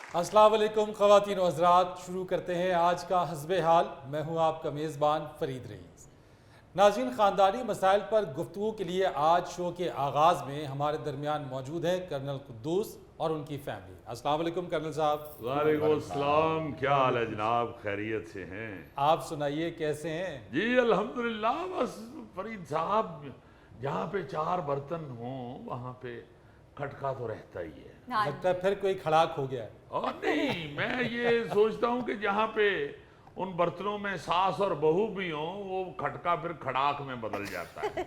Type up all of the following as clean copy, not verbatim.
अस्सलाम वालेकुम ख़वातीन व हज़रात, शुरू करते हैं आज का हस्बे हाल। मैं हूं आपका मेज़बान फ़रीद रईस। नाज़रीन, ख़ानदानी मसाइल पर गुफ्तगू के लिए आज शो के आगाज़ में हमारे दरमियान मौजूद हैं कर्नल कुद्दूस और उनकी फैमिली। अस्सलाम वालेकुम कर्नल साहब। वालेकुम अस्सलाम, क्या हाल है जनाब? खैरियत से हैं? आप सुनाइए, कैसे हैं? जी अल्हम्दुलिल्लाह। बस फरीद साहब, जहाँ पे चार बर्तन हों वहाँ पे खटका तो रहता ही है। लगता है फिर कोई खड़ाक हो गया है। और नहीं, मैं ये सोचता हूँ कि जहाँ पे उन बर्तनों में सास और बहू भी हों, वो खटका फिर खड़ाक में बदल जाता है।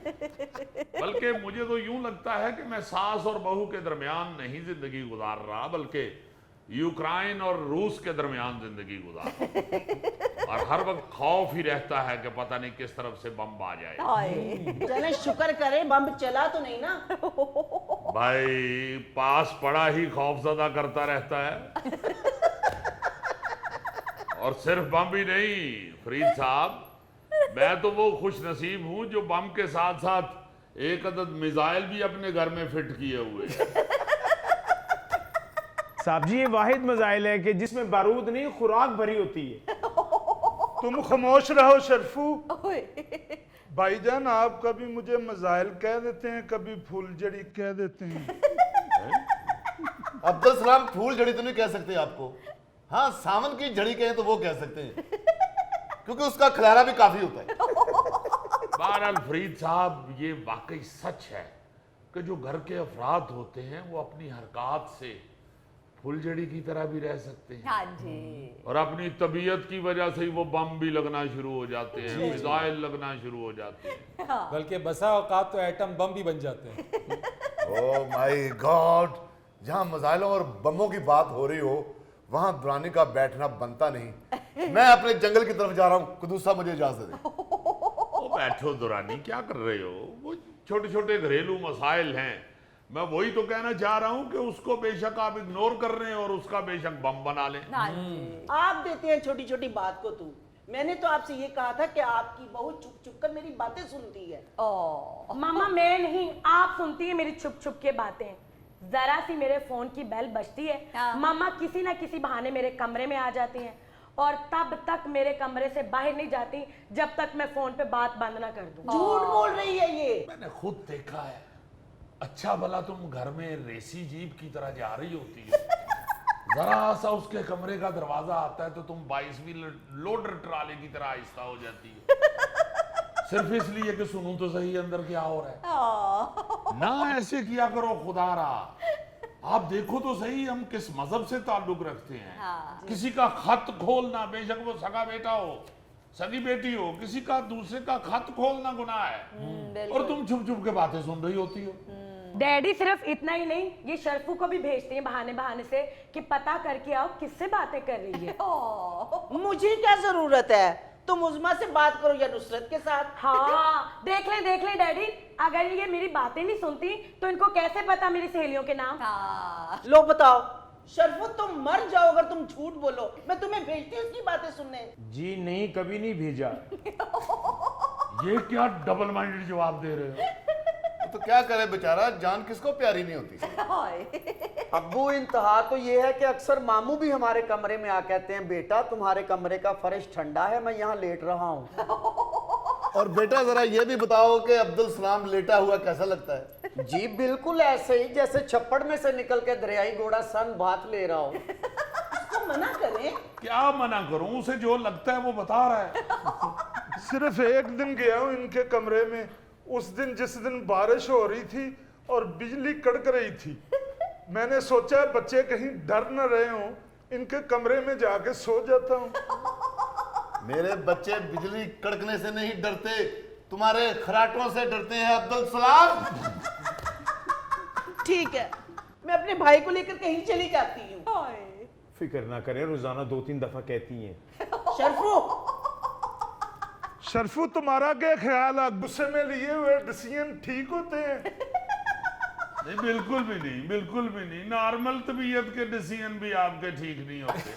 बल्कि मुझे तो यूं लगता है कि मैं सास और बहू के दरमियान नहीं जिंदगी गुजार रहा, बल्कि यूक्रेन और रूस के दरमियान जिंदगी गुजार रहा। और हर वक्त खौफ ही रहता है कि पता नहीं किस तरफ से बम आ जाए। चले शुक्र करें बम चला तो नहीं ना। भाई, पास पड़ा ही खौफजदा करता रहता है। और सिर्फ बम ही नहीं फरीद साहब, मैं तो वो खुश नसीब हूं जो बम के साथ साथ एक अदद मिसाइल भी अपने घर में फिट किए हुए हैं। साहब जी, ये वाहिद मिसाइल है कि जिसमें बारूद नहीं, खुराक भरी होती है। तुम खामोश रहो शरफू। भाईजान, आप कभी मुझे मजाइल कह देते हैं, कभी फूलझड़ी कह देते हैं। अब्दुल सलाम फूल झड़ी तो नहीं कह सकते आपको। हाँ, सावन की झड़ी कहें तो वो कह सकते हैं, क्योंकि उसका खलारा भी काफी होता है। बहरहाल फरीद साहब, ये वाकई सच है कि जो घर के अफराद होते हैं वो अपनी हरकत से फुलझड़ी की तरह भी रह सकते हैं। हाँ जी। और अपनी तबीयत की वजह से ही वो बम भी लगना शुरू हो जाते हैं, मिसाइल लगना शुरू हो जाते हैं। बल्कि बसा औकात तो एटम बम भी बन जाते हैं। ओह माय गॉड, जहाँ मजाइलों और बमों की बात हो रही हो वहां दुरानी का बैठना बनता नहीं। मैं अपने जंगल की तरफ जा रहा हूँ। कुद्दूस साहब, मुझे इजाजत दें। ओ बैठो दुरानी, क्या कर रहे हो? वो छोटे छोटे घरेलू मसाइल हैं। मैं वही तो कहना चाह रहा हूँ कि उसको बेशक आप इग्नोर कर रहे हैं और उसका बेशक बम बना लें। हाँ जी। आप देते हैं छोटी छोटी बात को तू। मैंने तो आपसे ये कहा था कि आपकी बहू चुप चुप कर मेरी बातें सुनती है। ओ, मामा, मैं नहीं, आप सुनती है मेरी छुप छुप के बातें। जरा सी मेरे फोन की बेल बजती है, हाँ। मामा किसी ना किसी बहाने मेरे कमरे में आ जाती हैं और तब तक मेरे कमरे से बाहर नहीं जाती जब तक मैं फोन पे बात बंद ना कर दूं। झूठ बोल रही है ये। मैंने खुद देखा है। अच्छा भला तुम घर में रेसी जीप की तरह जा रही होती है, जरा सा उसके कमरे का दरवाजा आता है तो तुम 22वीं लोडर ट्राले की तरह आहिस्ता हो जाती है, सिर्फ इसलिए कि सुनूं तो सही अंदर क्या हो रहा है। ना ऐसे किया करो खुदारा। आप देखो तो सही हम किस मजहब से ताल्लुक रखते हैं। हाँ। किसी का खत खोलना, बेशक वो सगा बेटा हो, सगी बेटी हो, किसी का दूसरे का खत खोलना गुनाह है। और तुम चुप चुप के बातें सुन रही होती हो। डैडी सिर्फ इतना ही नहीं, ये शर्फू को भी भेजते हैं बहाने बहाने से कि पता करके आओ किससे बातें कर रही है। मुझे क्या जरूरत है? तुम उज़मा से बात करो या नुसरत के साथ। हाँ, देख ले डैडी, अगर ये मेरी बातें नहीं सुनती तो इनको कैसे पता मेरी सहेलियों के नाम। हाँ। लो बताओ शरफू, तुम मर जाओ अगर तुम झूठ बोलो। मैं तुम्हें भेजती हूँ उसकी बातें सुनने। जी नहीं, कभी नहीं भेजा। ये क्या डबल माइंडेड जवाब दे रहे हो? तो क्या करे बेचारा, जान किसको प्यारी नहीं होती। अब्बू, इंतहा तो ये है कि अक्सर मामू भी हमारे कमरे में आ कहते हैं, बेटा तुम्हारे कमरे का फर्श ठंडा है, मैं यहाँ लेट रहा हूँ। और बेटा जरा ये भी बताओ कि अब्दुल सलाम लेटा हुआ कैसा लगता है? जी बिल्कुल ऐसे ही जैसे छप्पड़ में से निकल के दरियाई घोड़ा सन बात ले रहा हो। इसको मना करें। क्या मना करूं? उसे जो लगता है वो बता रहा है। सिर्फ एक दिन गया हूँ इनके कमरे में, उस दिन जिस दिन बारिश हो रही थी और बिजली कड़क रही थी। मैंने सोचा बच्चे कहीं डर न रहे हों, इनके कमरे में जाके सो जाता हूँ। मेरे बच्चे बिजली कड़कने से नहीं डरते, तुम्हारे खराटों से डरते हैं अब्दुल सलाम। ठीक है, मैं अपने भाई को लेकर कहीं चली जाती हूँ। फिक्र ना करें, रोजाना 2-3 दफा कहती हैं। शरफू, शरफू, तुम्हारा क्या ख्याल है? गुस्से में लिए हुए डिसीजन ठीक होते हैं? नहीं, बिल्कुल भी नहीं, बिल्कुल भी नहीं। नॉर्मल तबीयत के डिसीजन भी आपके ठीक नहीं होते।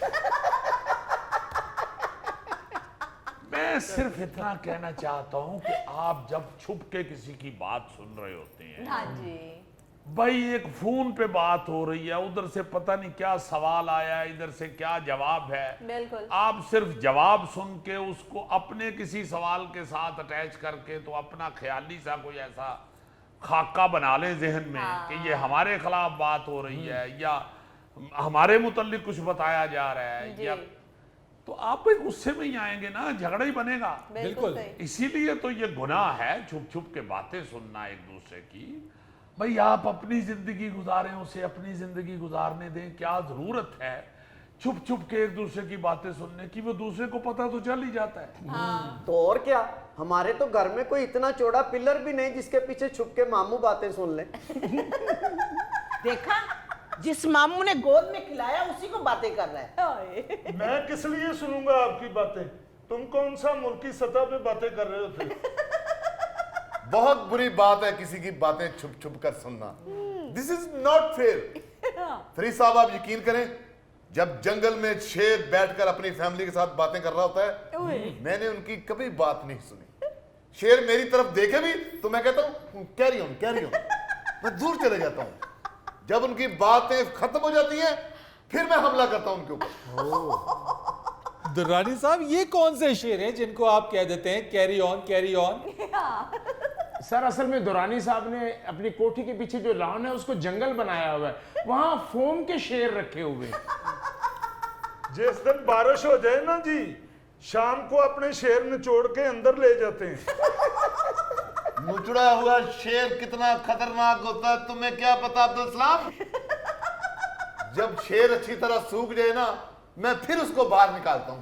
मैं सिर्फ इतना कहना चाहता हूं कि आप जब छुप के किसी की बात सुन रहे होते हैं हाँ जी। भाई एक फोन पे बात हो रही है, उधर से पता नहीं क्या सवाल आया है, इधर से क्या जवाब है। बिल्कुल। आप सिर्फ जवाब सुन के उसको अपने किसी सवाल के साथ अटैच करके तो अपना ख्याली सा कोई ऐसा खाका बना ले जहन में कि ये हमारे खिलाफ बात हो रही है या हमारे मुतल्लिक कुछ बताया जा रहा है, या तो आप भी गुस्से में ही आएंगे ना, झगड़ा ही बनेगा। बिल्कुल। इसीलिए तो ये गुनाह है छुप छुप के बातें सुनना एक दूसरे की। भाई आप अपनी जिंदगी गुजारें, उसे अपनी जिंदगी गुजारने दें, क्या जरूरत है छुप छुप के एक दूसरे की बातें सुनने की? वो दूसरे को पता तो चल ही जाता है। तो और क्या, हमारे तो घर में कोई इतना चौड़ा पिलर भी नहीं जिसके पीछे छुप के मामू बातें सुन ले। देखा, जिस मामू ने गोद में खिलाया उसी को बातें कर रहा है। मैं किस लिए सुनूंगा आपकी बातें? तुम कौन सा मुल्की सतह पे बातें कर रहे हो थे? बहुत बुरी बात है किसी की बातें छुप छुप कर सुनना। This is not fair. Farid साहब आप यकीन करें, जब जंगल में शेर बैठकर अपनी फैमिली के साथ बातें कर रहा होता है, मैंने उनकी कभी बात नहीं सुनी। शेर मेरी तरफ देखे भी तो मैं कहता हूं कैरी ऑन कैरी ऑन, मैं दूर चले जाता हूं। जब उनकी बातें खत्म हो जाती हैं फिर मैं हमला करता हूं उनके ऊपर। दुर्रानी साहब, ये कौन से शेर हैं जिनको आप कह देते हैं carry on carry on? Sir असल में दुरानी साहब ने अपनी कोठी के पीछे जो लॉन है उसको जंगल बनाया हुआ है, वहां फोम के शेर रखे हुए हैं। जिस दिन बारिश हो जाए ना जी, शाम को अपने शेर निचोड़ के अंदर ले जाते हैं। मुचड़ा हुआ शेर कितना खतरनाक होता है तुम्हें क्या पता अब्दुल सलाम? जब शेर अच्छी तरह सूख जाए ना, मैं फिर उसको बाहर निकालता हूं।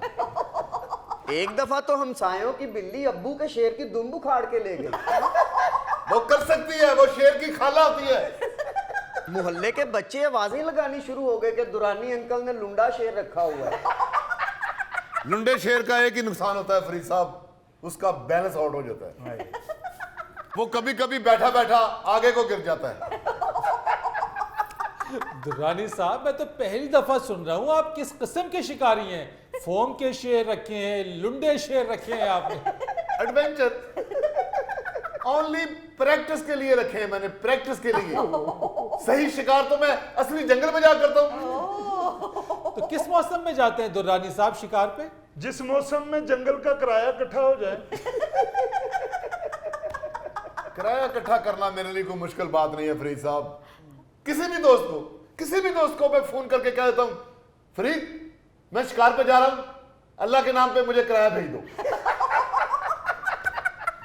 एक दफा तो हम सायों की बिल्ली अब्बू के शेर की दुम उखाड़ के ले गई। वो कर सकती है, वो शेर की खाला होती है। मोहल्ले के बच्चे आवाजें लगानी शुरू हो गए कि दुरानी अंकल ने लुंडा शेर रखा हुआ है। लुंडे शेर का एक ही नुकसान होता है फरीद साहब, उसका बैलेंस आउट हो जाता है। वो कभी कभी बैठा बैठा आगे को गिर जाता है। दुर्रानी साहब, मैं तो पहली दफा सुन रहा हूं आप किस किस्म के शिकारी हैं। फोम के शेर रखे हैं, लुंडे शेर रखे हैं आपने। एडवेंचर ओनली प्रैक्टिस के लिए रखे हैं मैंने, प्रैक्टिस के लिए। सही शिकार तो मैं असली जंगल में जा करता हूं। तो किस मौसम में जाते हैं दुर्रानी साहब शिकार पे? जिस मौसम में जंगल का किराया इकट्ठा हो जाए। किराया इकट्ठा करना मेरे लिए कोई मुश्किल बात नहीं है फरीद साहब। किसी भी दोस्त को मैं फोन करके कह देता हूं, फरीद मैं शिकार पे जा रहा हूं, अल्लाह के नाम पे मुझे किराया भेज दो।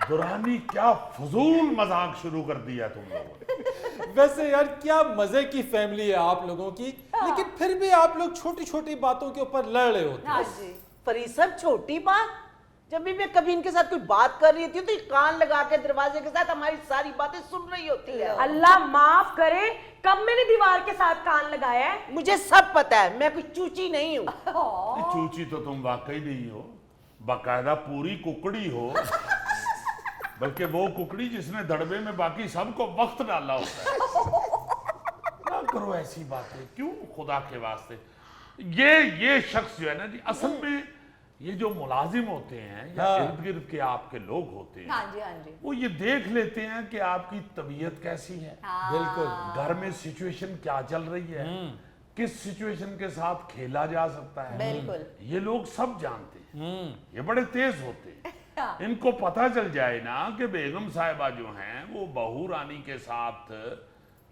दुरानी क्या फजूल मजाक शुरू कर दिया तुम लोगों ने। वैसे यार क्या मजे की फैमिली है आप लोगों की, लेकिन फिर भी आप लोग छोटी छोटी बातों के ऊपर लड़ रहे होते हैं। फरीद साहब, छोटी बात, जब भी मैं कभी इनके साथ कोई बात कर रही थी तो ये कान लगा के दरवाजे के साथ हमारी सारी बातें सुन रही होती है। अल्लाह माफ करे, कब मैंने दीवार के साथ कान लगाया है? मुझे सब पता है, मैं कोई चूची नहीं हूँ। चूची तो तुम वाकई नहीं हो, बाकायदा पूरी कुकड़ी हो। बल्कि वो कुकड़ी जिसने दड़बे में बाकी सबको वक्त डाला होता है। ना करो ऐसी बातें, क्यों खुदा के वास्ते। ये शख्स जो है ना जी, असल में ये जो मुलाजिम होते हैं या इर्द गिर्द के आपके लोग होते हैं, हाँ जी, वो ये देख लेते हैं कि आपकी तबीयत कैसी है, बिल्कुल। घर में सिचुएशन क्या चल रही है, किस सिचुएशन के साथ खेला जा सकता है, बिल्कुल। ये लोग सब जानते हैं। ये बड़े तेज होते हैं। इनको पता चल जाए ना कि बेगम साहिबा जो हैं वो बहू रानी के साथ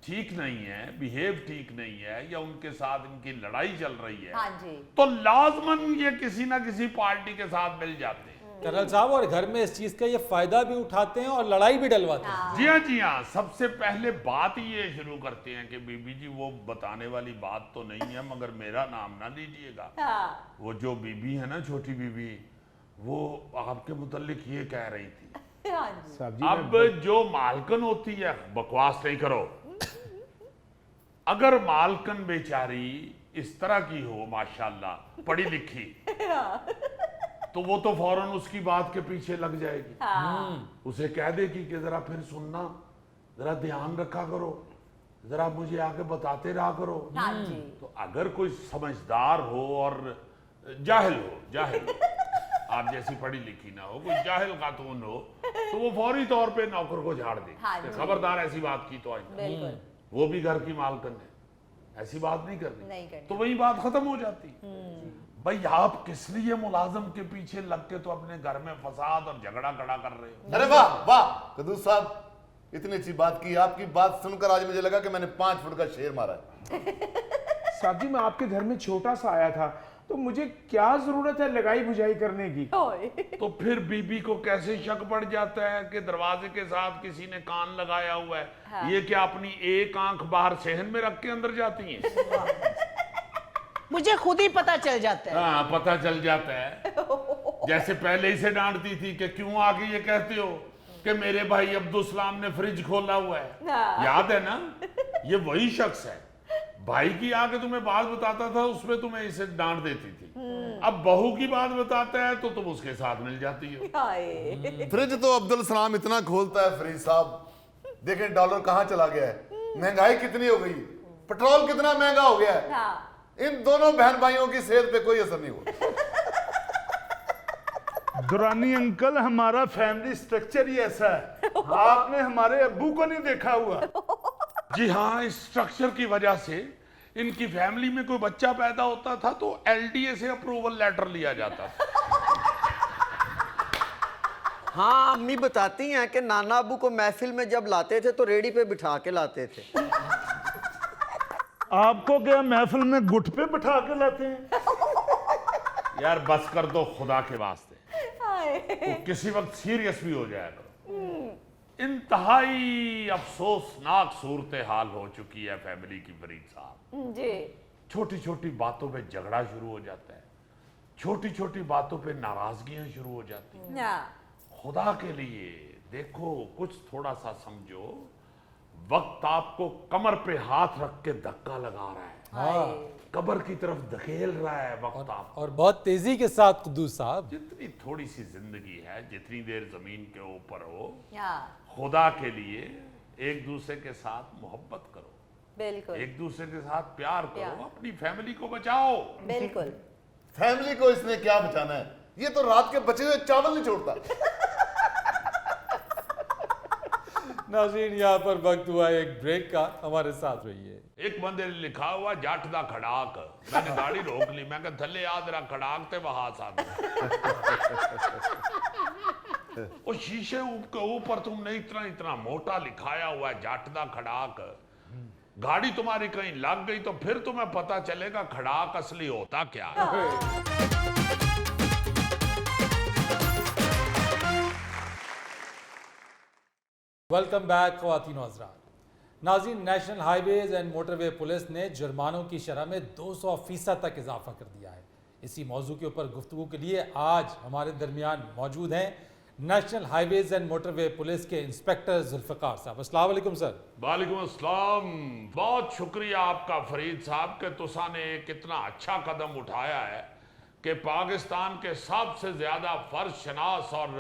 ठीक नहीं है, बिहेव ठीक नहीं है, या उनके साथ इनकी लड़ाई चल रही है, हाँ जी। तो लाजमन ये किसी ना किसी पार्टी के साथ मिल जाते हैं। कर्नल साहब, और घर में इस चीज का ये फायदा भी उठाते हैं और लड़ाई भी डलवाते हैं। जी हाँ, सबसे पहले बात ये शुरू करते हैं कि बीबी जी वो बताने वाली बात तो नहीं है, मगर मेरा नाम ना लीजिएगा। वो जो बीबी है ना, छोटी बीबी, वो आपके मुतल्लिक ये कह रही थी। अब जो मालकन होती है, बकवास नहीं करो, अगर मालकन बेचारी इस तरह की हो माशाल्लाह, पढ़ी लिखी, तो वो तो फौरन उसकी बात के पीछे लग जाएगी। उसे कह देगी कि जरा फिर सुनना, जरा ध्यान रखा करो, जरा मुझे आके बताते रहा करो। तो अगर कोई समझदार हो और जाहिल हो, आप जैसी पढ़ी लिखी ना हो, कोई जाहिल खातून हो, तो वो फौरी तौर पे नौकर को झाड़ दे, खबरदार ऐसी बात की तो आई। वो भी घर की मालकिन है, ऐसी बात नहीं करनी, नहीं करनी। तो वही बात खत्म हो जाती। भाई आप किस लिए मुलाजिम के पीछे लग के तो अपने घर में फसाद और झगड़ा खड़ा कर रहे हो? अरे वाह वाह कद्दूस साहब, इतनी अच्छी बात की। आपकी बात सुनकर आज मुझे लगा कि मैंने 5 फुट का शेर मारा है। साहब जी, मैं आपके घर में छोटा सा आया था, तो मुझे क्या जरूरत है लगाई बुझाई करने की? तो फिर बीबी को कैसे शक पड़ जाता है कि दरवाजे के साथ किसी ने कान लगाया हुआ है? हाँ। ये क्या अपनी एक आंख बाहर सहन में रख के अंदर जाती हैं? मुझे खुद ही पता चल जाता है। हाँ, पता चल जाता है। जैसे पहले ही से डांटती थी कि क्यों आके ये कहते हो कि मेरे भाई अब्दुल सलाम ने फ्रिज खोला हुआ है। हाँ। याद है ना? ये वही शख्स है। भाई की आके तुम्हें बात बताता था, उसमें तुम्हें इसे डांट देती थी। अब बहू की बात बताता है तो तुम उसके साथ मिल जाती हो। हाय। फ्रिज तो अब्दुल सलाम इतना खोलता है फरीद साहब, देखें डॉलर कहाँ चला गया है, महंगाई कितनी हो गई, पेट्रोल कितना महंगा हो गया है। हाँ। इन दोनों बहन भाइयों की सेहत पे कोई असर नहीं हुआ। दुरानी अंकल, हमारा फैमिली स्ट्रक्चर ही ऐसा है, आपने हमारे अब्बू को नहीं देखा हुआ। जी हाँ, इस स्ट्रक्चर की वजह से इनकी फैमिली में कोई बच्चा पैदा होता था तो एलडीए से अप्रूवल लेटर लिया जाता था। हाँ, अम्मी बताती हैं कि नाना अबू को महफिल में जब लाते थे तो रेडी पे बिठा के लाते थे। आपको क्या महफिल में गुट पे बिठा के लाते हैं? यार बस कर दो खुदा के वास्ते, हाय। तो किसी वक्त सीरियस भी हो जाएगा। इंतहाई अफसोसनाक सूरत हाल हो चुकी है फैमिली की फरीद साहब। जी। छोटी छोटी बातों पे झगड़ा शुरू हो जाता है, छोटी छोटी बातों पे नाराजगियां शुरू हो जाती हैं। हाँ। खुदा के लिए देखो, कुछ थोड़ा सा समझो। वक्त आपको कमर पे हाथ रख के धक्का लगा रहा है, हाय। कब्र की तरफ धकेल रहा है वक्त आपको। और बहुत तेजी के साथ कुद्दूस साहब। जितनी थोड़ी सी जिंदगी है, जितनी देर जमीन के ऊपर हो, हाँ, खुदा के लिए एक दूसरे के साथ मोहब्बत करो, बिल्कुल एक दूसरे के साथ प्यार प्यार। करो, अपनी फैमिली को बचाओ। बिल्कुल। फैमिली को इसने क्या बचाना है, ये तो रात के बचे हुए चावल नहीं छोड़ता। नाज़रीन, यहाँ पर वक्त हुआ एक ब्रेक का, हमारे साथ रहिए। एक बंदे ने लिखा हुआ जट दा खड़ाक, मैंने गाड़ी रोक ली, मैं कहा थल्ले आ जरा खड़ाक ते वहां साथ वो शीशे के ऊपर तुमने इतना इतना मोटा लिखाया हुआ है जट दा खड़ाक। गाड़ी तुम्हारी कहीं लग गई तो फिर तुम्हें पता चलेगा खड़ाक असली होता क्या है। वेलकम बैक ख़वातीन और हज़रात। नाज़रीन, national highways and motorway police ने जुर्मानों की शरह में 200% तक इजाफा कर दिया है। इसी मौजू के ऊपर गुफ्तगू के लिए आज हमारे दरमियान मौजूद हैं national highways and motorway police के इंस्पेक्टर जुल्फ़िकार साहब। अस्सलाम वालेकुम सर। वालेकुम अस्सलाम। बहुत शुक्रिया आपका फरीद साहब के तुसा ने एक इतना अच्छा कदम उठाया है कि पाकिस्तान के सबसे ज्यादा फर्ज शनास और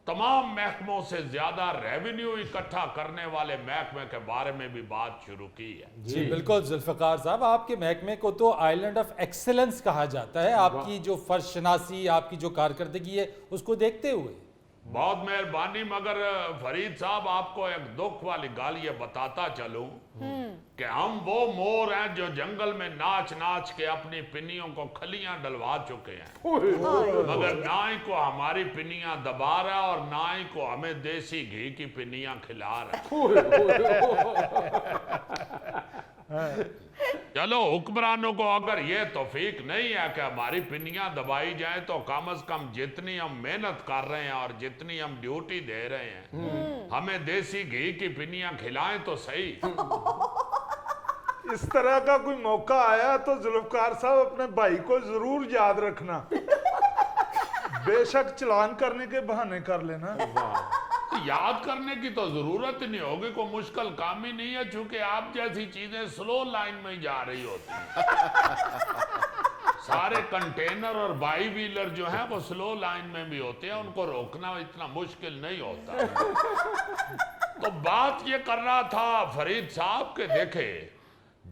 तमाम महकमों से ज्यादा रेवेन्यू इकट्ठा करने वाले महकमे के बारे में भी बात शुरू की है। जी बिल्कुल जुल्फ़िकार साहब, आपके महकमे को तो आइलैंड ऑफ एक्सेलेंस कहा जाता है। आपकी जो फर्ज शनासी, आपकी जो कारकर्दगी है, उसको देखते हुए बहुत मेहरबानी। मगर फरीद साहब, आपको एक दुख वाली गाल ये बताता चलूं कि हम वो मोर हैं जो जंगल में नाच नाच के अपनी पिन्नियों को खलियां डलवा चुके हैं, मगर ना ही को हमारी पिन्नियां दबा रहा और ना ही को हमें देसी घी की पिन्नियां खिला रहा। चलो, हुक्मरानों को अगर ये तौफीक नहीं है कि हमारी पिन्नियां दबाई जाए तो कम से कम जितनी हम मेहनत कर रहे हैं और जितनी हम ड्यूटी दे रहे हैं, हमें देसी घी की पिन्नियां खिलाएं तो सही। इस तरह का कोई मौका आया तो जुल्फ़िकार साहब अपने भाई को जरूर याद रखना। बेशक चलान करने के बहाने कर लेना। तो याद करने की तो जरूरत नहीं होगी, कोई मुश्किल काम ही नहीं है, चूंकि आप जैसी चीजें स्लो लाइन में ही जा रही होती हैं। सारे कंटेनर और बाई व्हीलर जो हैं वो स्लो लाइन में भी होते हैं, उनको रोकना इतना मुश्किल नहीं होता। तो बात ये कर रहा था फरीद साहब के, देखे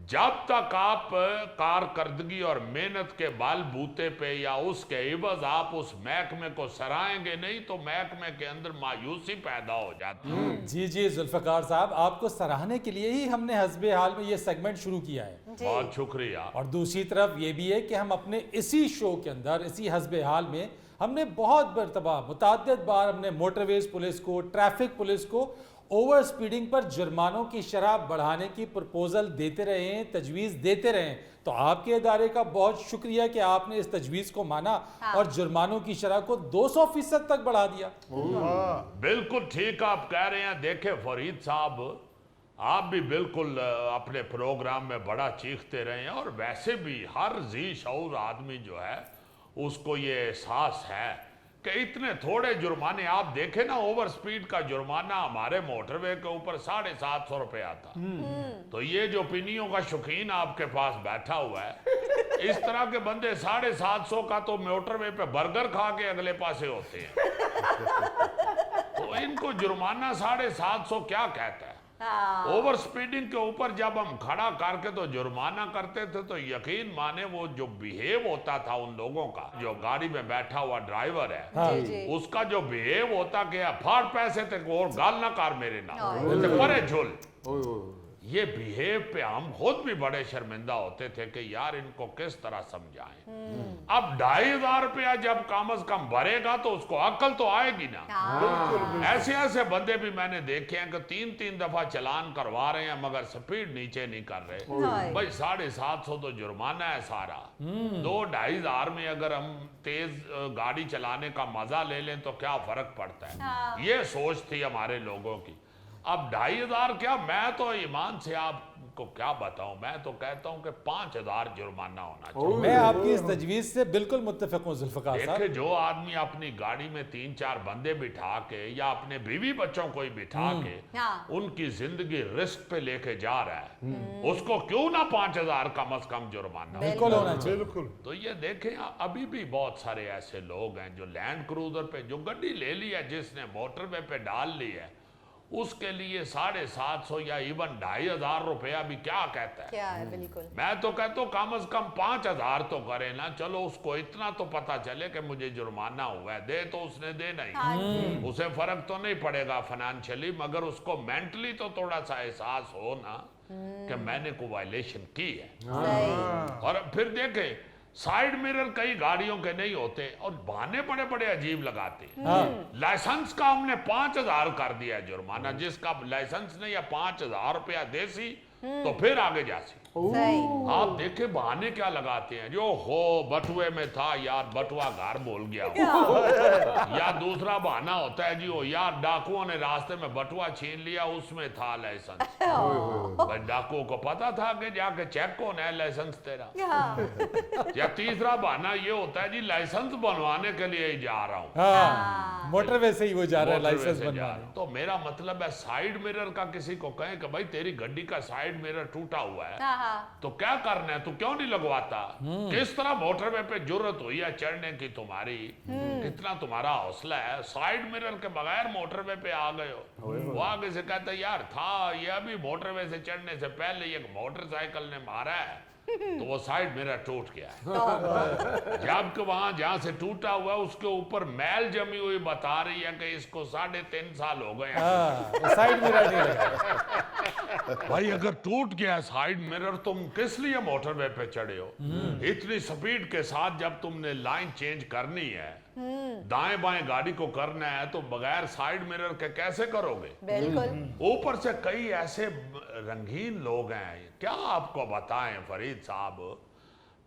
जब तक आप कारकर्दगी और मेहनत के बाल बूते पे या उसके इवज आप उस महकमे को सराहेंगे नहीं तो महकमे के अंदर मायूसी पैदा हो जाती है। जी जी जुल्फकार साहब, आपको सराहने के लिए ही हमने हस्बे हाल में ये सेगमेंट शुरू किया है। बहुत शुक्रिया। और दूसरी तरफ ये भी है कि हम अपने इसी शो के अंदर, इसी हस्बे हाल में हमने बहुत मरतबा मुतअद्दिद बार हमने मोटरवेज पुलिस को, ट्रैफिक पुलिस को ओवर स्पीडिंग पर जुर्मानों की शरह बढ़ाने की प्रपोजल देते रहे हैं, तजवीज़ देते रहे हैं। तो आपके इदारे का बहुत शुक्रिया कि आपने इस तजवीज़ को माना और जुर्मानों की शरह को 200% तक बढ़ा दिया। बिल्कुल ठीक आप कह रहे हैं। देखे फरीद साहब, आप भी बिल्कुल अपने प्रोग्राम में बड़ा चीखते रहे हैं और वैसे भी हर जी शऊर आदमी जो है उसको ये एहसास है कि इतने थोड़े जुर्माने, आप देखें ना, ओवर स्पीड का जुर्माना हमारे मोटरवे के ऊपर 750 रुपया था। तो ये जो पिनियों का शौकीन आपके पास बैठा हुआ है, इस तरह के बंदे 750 का तो मोटरवे पे बर्गर खा के अगले पासे होते हैं। तो इनको जुर्माना 750 क्या कहता है? ओवर स्पीडिंग के ऊपर जब हम खड़ा करके तो जुर्माना करते थे तो यकीन माने वो जो बिहेव होता था उन लोगों का, जो गाड़ी में बैठा हुआ ड्राइवर है, उसका जो बिहेव होता कि फाड़ पैसे थे और गाल ना कार मेरे नाम परे झोल। ये बिहेव पे हम खुद भी बड़े शर्मिंदा होते थे कि यार इनको किस तरह समझाएं। अब 2500 रुपया जब कम से कम भरेगा तो उसको अकल तो आएगी ना। ऐसे ऐसे बंदे भी मैंने देखे हैं कि 3-3 दफा चलान करवा रहे हैं मगर स्पीड नीचे नहीं कर रहे। भाई 750 तो जुर्माना है सारा। 2-2500 में अगर हम तेज गाड़ी चलाने का मजा ले लें तो क्या फर्क पड़ता है। ये सोच थी हमारे लोगों की। अब 2500 क्या, मैं तो ईमान से आपको क्या बताऊं, मैं तो कहता हूं कि 5000 जुर्माना होना चाहिए। मैं आपकी इस तजवीज से बिल्कुल मुत्तफिक हूं जुल्फकार साहब। देखिए, जो आदमी अपनी गाड़ी में 3-4 बंदे बिठा के या अपने बीवी बच्चों को ही बिठा के उनकी जिंदगी रिस्क पे लेके जा रहा है, उसको क्यों ना 5000 कम से कम जुर्माना बिल्कुल होना चाहिए। बिल्कुल। तो ये देखें, अभी भी बहुत सारे ऐसे लोग हैं जो लैंड क्रूजर पे जो गड्डी ले ली है, जिसने मोटरवे पे डाल ली है, उसके लिए 750 या इवन 2500 रुपया भी क्या कहता है। क्या है, बिल्कुल। मैं तो कहता हूँ कम से कम 5000 तो करे ना। चलो उसको इतना तो पता चले कि मुझे जुर्माना हुआ है, दे तो उसने देना ही, उसे फर्क तो नहीं पड़ेगा फाइनेंशियली, मगर उसको मेंटली तो थोड़ा सा एहसास हो ना कि मैंने कोई वायलेशन की है। और फिर देखे, साइड मिरर कई गाड़ियों के नहीं होते और बहाने बड़े बड़े अजीब लगाते हैं। लाइसेंस का हमने 5000 कर दिया है जुर्माना, जिसका लाइसेंस नहीं है 5000 रुपया देसी, तो फिर आगे जासी। आप देखे बहाने क्या लगाते हैं, जो हो बटुए में था यार, बटुआ घर बोल गया हो। या दूसरा बहाना होता है जी, हो यार डाकुओं ने रास्ते में बटुआ छीन लिया, उसमें था लाइसेंस। भाई डाकुओं को पता था कि जाके चेक कौन है लाइसेंस तेरा। या तीसरा बहाना ये होता है जी, लाइसेंस बनवाने के लिए ही जा रहा हूँ, मोटरवे से ही वो जा रहा है मोटरवे लाइसेंस से जा बनवाने। रहा हूं। तो मेरा मतलब है, साइड मिरर का किसी को कहें कि भाई तेरी गाड़ी का साइड मिरर टूटा हुआ है, तो क्या करना है, तू क्यों नहीं लगवाता। किस तरह मोटरवे पे जरूरत हुई है चढ़ने की तुम्हारी, कितना तुम्हारा हौसला है, साइड मिरर के बगैर मोटरवे पे आ गए हो। वो आगे से कहता है यार था ये अभी मोटरवे से चढ़ने से पहले एक मोटरसाइकिल ने मारा है, तो वो साइड मिरर टूट गया है। जबकि वहां जहां से टूटा हुआ है उसके ऊपर मैल जमी हुई बता रही है कि इसको 3.5 साल हो गए हैं। साइड मिरर नहीं लगा। भाई अगर टूट गया साइड मिरर, तुम किस लिए मोटरवे पे चढ़े हो? इतनी स्पीड के साथ जब तुमने लाइन चेंज करनी है, दाएं बाएं गाड़ी को करना है, तो बगैर साइड मिरर के कैसे करोगे? बिल्कुल। ऊपर से कई ऐसे रंगीन लोग हैं, क्या आपको बताएं फरीद साहब,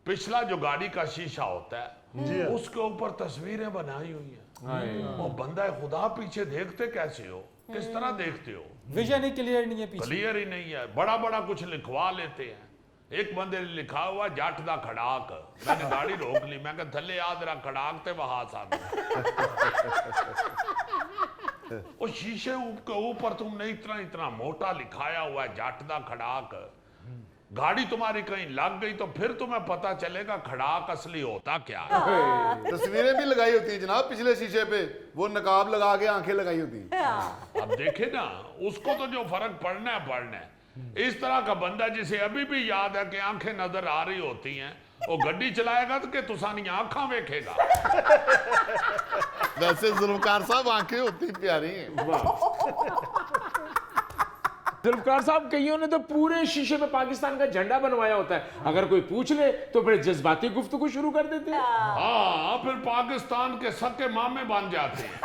पिछला जो गाड़ी का शीशा होता है उसके ऊपर तस्वीरें बनाई हुई हैं। वो बंदा खुदा पीछे देखते कैसे हो, किस तरह देखते हो? विजन ही क्लियर नहीं है पीछे, क्लियर ही नहीं है, बड़ा बड़ा कुछ लिखवा लेते हैं। एक बंदे ने लिखा हुआ जट दा खड़ाक, मैंने गाड़ी रोक ली, मैं कहा थले याद रहा खड़ाक ते वहां सामने। वो शीशे के ऊपर तुमने इतना इतना मोटा लिखाया हुआ है जट दा खड़ाक। गाड़ी तुम्हारी कहीं लग गई तो फिर तुम्हें पता चलेगा खड़ाक असली होता क्या है। तस्वीरें भी लगाई होती है जनाब पिछले शीशे पे, वो नकाब लगा के आंखें लगाई होती हैं। अब देखे ना, उसको तो जो फर्क पड़ना है पड़ना है। इस तरह का बंदा जिसे अभी भी याद है कि आंखें नजर आ रही होती हैं, वो गड्डी चलाएगा तो कि तुसानी आंखा वेखेगा। वैसे जुल्फकार साहब आंखें होती प्यारी हैं। जुल्फकार साहब, कईयों ने तो पूरे शीशे में पाकिस्तान का झंडा बनवाया होता है, अगर कोई पूछ ले तो फिर जज्बाती गुफ्तगू शुरू कर देते हैं। हाँ, फिर पाकिस्तान के सके मामे बन जाते हैं।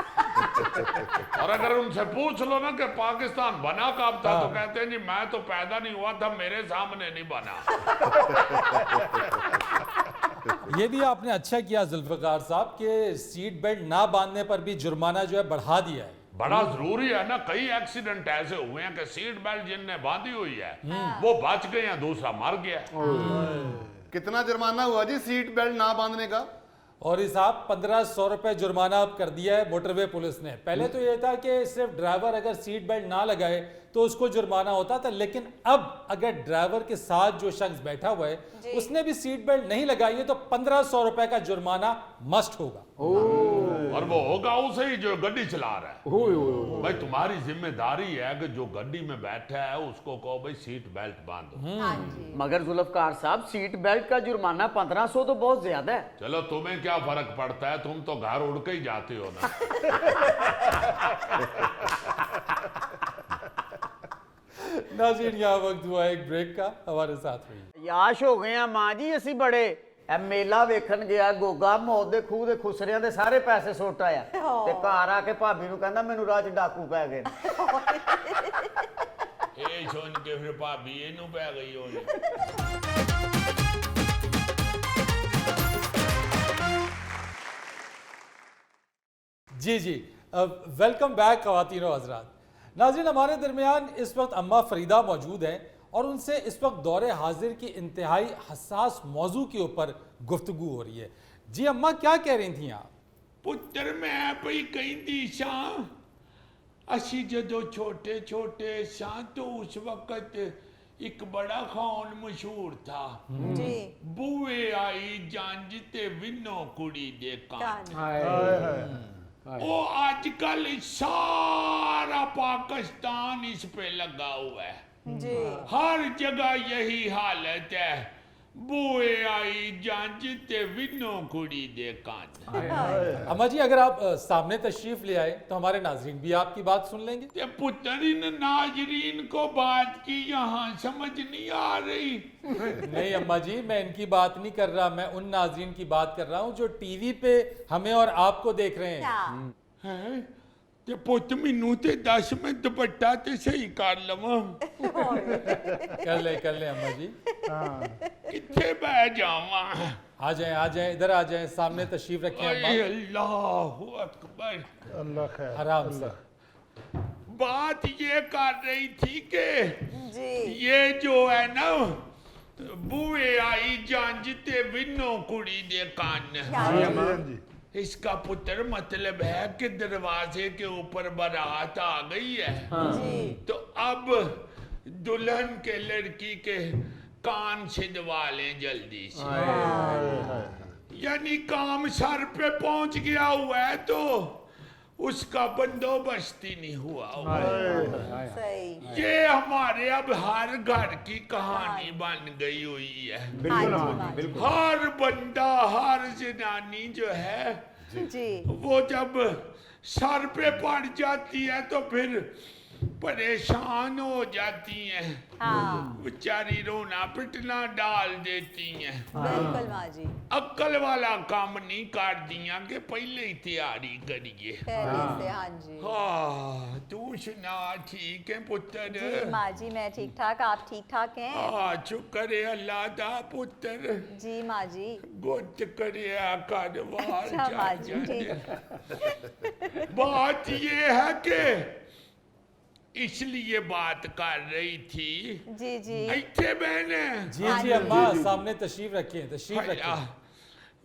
और अगर उनसे पूछ लो ना कि पाकिस्तान बना कब था, तो कहते हैं जी मैं तो पैदा नहीं हुआ था, मेरे सामने नहीं बना। ये भी आपने अच्छा किया जुल्फकार साहब कि सीट बेल्ट ना बांधने पर भी जुर्माना जो है बढ़ा दिया है। बड़ा जरूरी है ना, कई एक्सीडेंट ऐसे हुए हैं कि सीट बेल्ट जिनने बांधी हुई है वो बच गए हैं, दूसरा मर गया। कितना जुर्माना हुआ जी सीट बेल्ट ना बांधने का? और इस साहब 1500 रुपए जुर्माना अब कर दिया है मोटरवे पुलिस ने। पहले तो ये था कि सिर्फ ड्राइवर अगर सीट बेल्ट ना लगाए तो उसको जुर्माना होता था, लेकिन अब अगर ड्राइवर के साथ जो शख्स बैठा हुआ है उसने भी सीट बेल्ट नहीं लगाई है तो 1500 रुपए का जुर्माना मस्ट होगा। और वो होगा उसे ही जो गड्डी चला रहा है। भाई तुम्हारी जिम्मेदारी है कि जो गड्डी में बैठा है उसको कहो भाई सीट बेल्ट बांधो। मगर जुल्फकार साहब, सीट बेल्ट का जुर्माना 1500 तो बहुत ज्यादा है। चलो तुम्हें क्या फर्क पड़ता है, तुम तो घर उड़ के ही जाते हो ना। नाज़रीन, यहाँ वक्त हुआ एक ब्रेक का, हमारे साथ रहिए। याश हो गए हैं मां जी ਅਸੀਂ बड़े ਇਹ ਮੇਲਾ ਵੇਖਣ ਗਿਆ ਗੋਗਾ ਮੌਤ ਦੇ ਖੂਹ ਦੇ ਖੁਸਰਿਆਂ ਦੇ ਸਾਰੇ ਪੈਸੇ ਸੁੱਟ ਆਇਆ ਤੇ ਘਰ ਆ ਕੇ ਭਾਬੀ ਨੂੰ ਕਹਿੰਦਾ ਮੈਨੂੰ ਰਾਹ 'ਚ ਡਾਕੂ ਪੈ ਗਏ ਇਹ ਸੁਣ ਕੇ ਫਿਰ ਭਾਬੀ ਇਹਨੂੰ ਪੈ ਗਈ ਹੋਣੀ। जी जी, वेलकम बैक ख़वातीन और हज़रात। नाज़रीन, हमारे दरमियान इस वक्त अम्मा फरीदा मौजूद हैं और उनसे इस वक्त दौरे हाजिर की इंतहाई हसास मौजू के ऊपर गुफ्तगू हो रही है। जी अम्मा, क्या कह रही थी आप? पुत्र मैं पई कहती सा असी जदों छोटे छोटे सा तो उस वक्त एक बड़ा खान मशहूर था। जी बूए आई जंज ते विनो कुड़ी दे कान। ओ आजकल सारा पाकिस्तान इस पे लगा हुआ है। जी हर जगह यही हालत है, बूए आई जंज ते विनो कुड़ी दे कान। अम्मा जी, अगर आप सामने तशरीफ ले आए तो हमारे नाजरीन भी आपकी बात सुन लेंगे। ते पुत्र इन नाजरीन को बात की यहाँ समझ नहीं आ रही। नहीं अम्मा जी, मैं इनकी बात नहीं कर रहा, मैं उन नाजरीन की बात कर रहा हूँ जो टीवी पे हमें और आपको देख रहे हैं। हैं? ते पुत्र मैनू ते दस मैं दुपट्टा ते सही कर लवां। कर ले अम्मा जी। किथे बह जावां? आ जाएं, इधर आ जाएं, सामने तशरीफ रखें अम्मा। अरे अल्लाहु अकबर। अल्लाह खैर। आराम से। बात ये कर रही थी कि जी ये जो है ना बूए आई जंज ते विनो कुड़ी दे कान, हाँ जी। इसका पुत्र मतलब है कि दरवाजे के ऊपर बारात आ गई है। जी तो अब दुल्हन के लड़की के कान छिदवा लें जल्दी से। यानी काम सर पे पहुंच गया हुआ है तो उसका बंदोबस्त ही नहीं हुआ हुआ है। सही। ये हमारे अब हर घर की कहानी बन गई हुई है। बिल्कुल। हर बंदा, हर जनानी जो है जी वो जब सर पे पड़ जाती है तो फिर परेशान हो जाती हैं। हाँ बेचारी रोना पिटना डाल देती हैं। बिल्कुल माँ जी, अक्ल वाला काम नहीं कर दिया कि पहले ही तैयारी करिए। पहले से। हाँ जी हाँ, तू सुना ठीक है पुत्र? जी माँ जी, मैं ठीक ठाक, आप ठीक ठाक हैं? हाँ, शुक्र है अल्लाह दा पुत्र। जी माँ जी। गुट करिया कारवार अच्छा माँ जी, ठीक। बात ये है कि इसलिए बात कर रही थी। जी जी इतने बहने जी अम्मा, सामने तशरीफ रखें।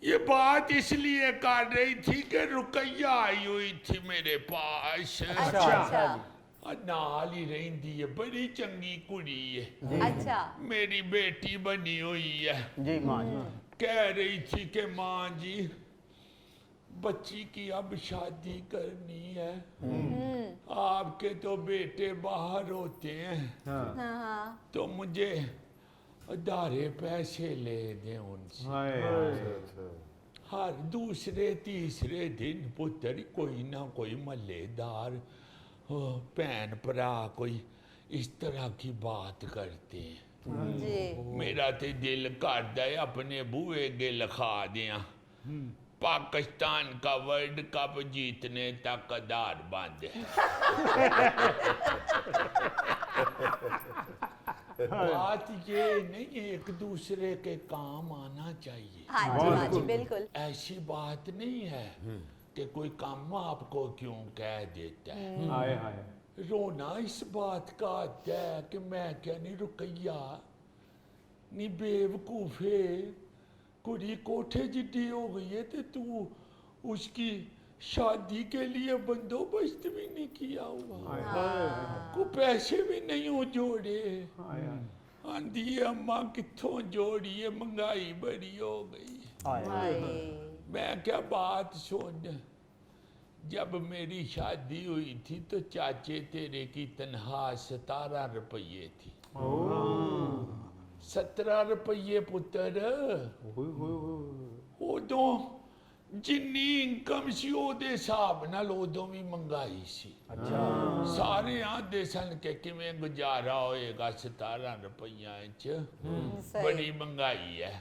ये बात इसलिए कर रही थी कि रुकैया आई हुई थी मेरे पास। अच्छा नाल ही रहती है, बड़ी चंगी कुड़ी है। अच्छा मेरी बेटी बनी हुई है। जी मां जी। कह रही थी कि माँ जी बच्ची की अब शादी करनी है, आपके तो बेटे बाहर होते हैं, हाँ तो मुझे उधारे पैसे ले दें उनसे। हर दूसरे तीसरे दिन पुत्र कोई ना कोई मल्लेदार भैन भरा कोई इस तरह की बात करते हैं। जी मेरा तो दिल करता है अपने बूहे अगे लिखा दिया, पाकिस्तान का वर्ल्ड कप जीतने तक आधार बंद है। बात ये नहीं, एक दूसरे के काम आना चाहिए। हाँ जी बिल्कुल। ऐसी बात नहीं है कि कोई काम आपको क्यों कह देता है। हाय हाय रोना इस बात का आता है कि मैं क्या नहीं रुकैया नी बेवकूफे, कुड़ी कोठे जिड्डी हो गई है तो तू उसकी शादी के लिए बंदोबस्त भी नहीं किया हुआ, को पैसे भी नहीं हो जोड़े। आंधी है अम्मा कित्थों जोड़िए, महंगाई बड़ी हो गई। हाय मैं क्या बात सुन, जब मेरी शादी हुई थी तो चाचे तेरे की तनख्वाह 17 रुपये थी। 17 रुपये पुत्र, उदों जिन्नी इनकम सी ओदे हिसाब नाल उदों भी महंगाई सी। सारे आंदे सन के किवें गुजारा होएगा 17 रुपया च, बड़ी महंगाई है।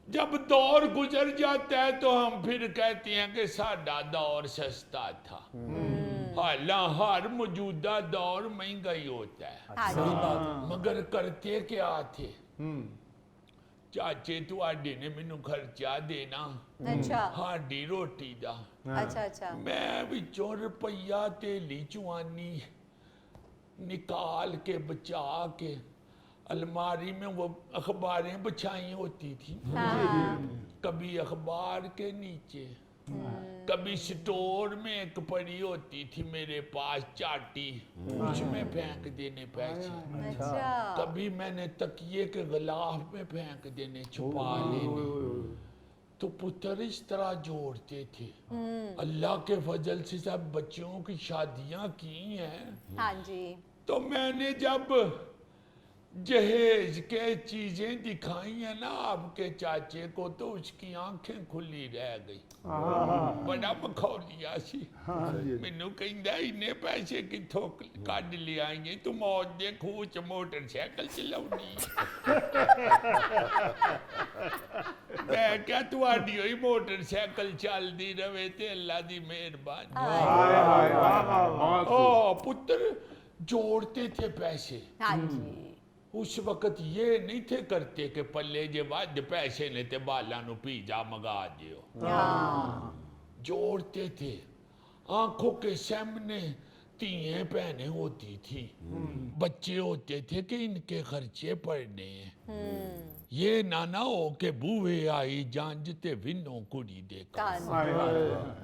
जब दौर गुजर जाता है तो हम फिर कहते हैं कि साडा दौर सस्ता था। हालांकि हर मौजूदा दौर महंगा ही होता है, हाँ जी मगर करते क्या थे चाचे तुहाडे ने मैनू खर्चा देना अच्छा हाडी रोटी दा, अच्छा अच्छा मैं विचों रुपया तेली चुआनी निकाल के बचा के अलमारी में वो अखबारें बिछाई होती थी, कभी अखबार के नीचे, कभी स्टोर में एक पड़ी होती थी मेरे पास चाटी, उसमें फेंक देने पैसे। अच्छा कभी मैंने तकिए के गिलाफ में फेंक देने, छुपा लेने। तो पुत्र इस तरह जोड़ते थे। अल्लाह के फजल से सब बच्चों की शादियां की हैं। हाँ जी तो मैंने जब जहेज के चीजें दिखाई है ना आपके चाचे को, तो उसकी आंखें खुली रह गई। बड़ा मखौलिया सी, मैनू कहंदा इन्ने पैसे किथों कढ ले आएंगे, तू मौज दे खूह च मोटरसाइकिल चलाउनी। मैं क्या तुहाडी होई मोटरसाइकिल चलदी रवे ते अल्लाह दी मेहरबानी। ओ पुत्र जोड़ते थे पैसे। हाँ जी उस वक्त ये नहीं थे करते कि पल्ले जे वध पैसे ने ते बाला नु पिज्जा मंगा दियो। जोड़ते थे। आंखों के सामने तीन बहनें होती थी, बच्चे होते थे कि इनके खर्चे पड़ने हैं। ये नाना हो के बूहे आई जानते विनो कुड़ी देखा।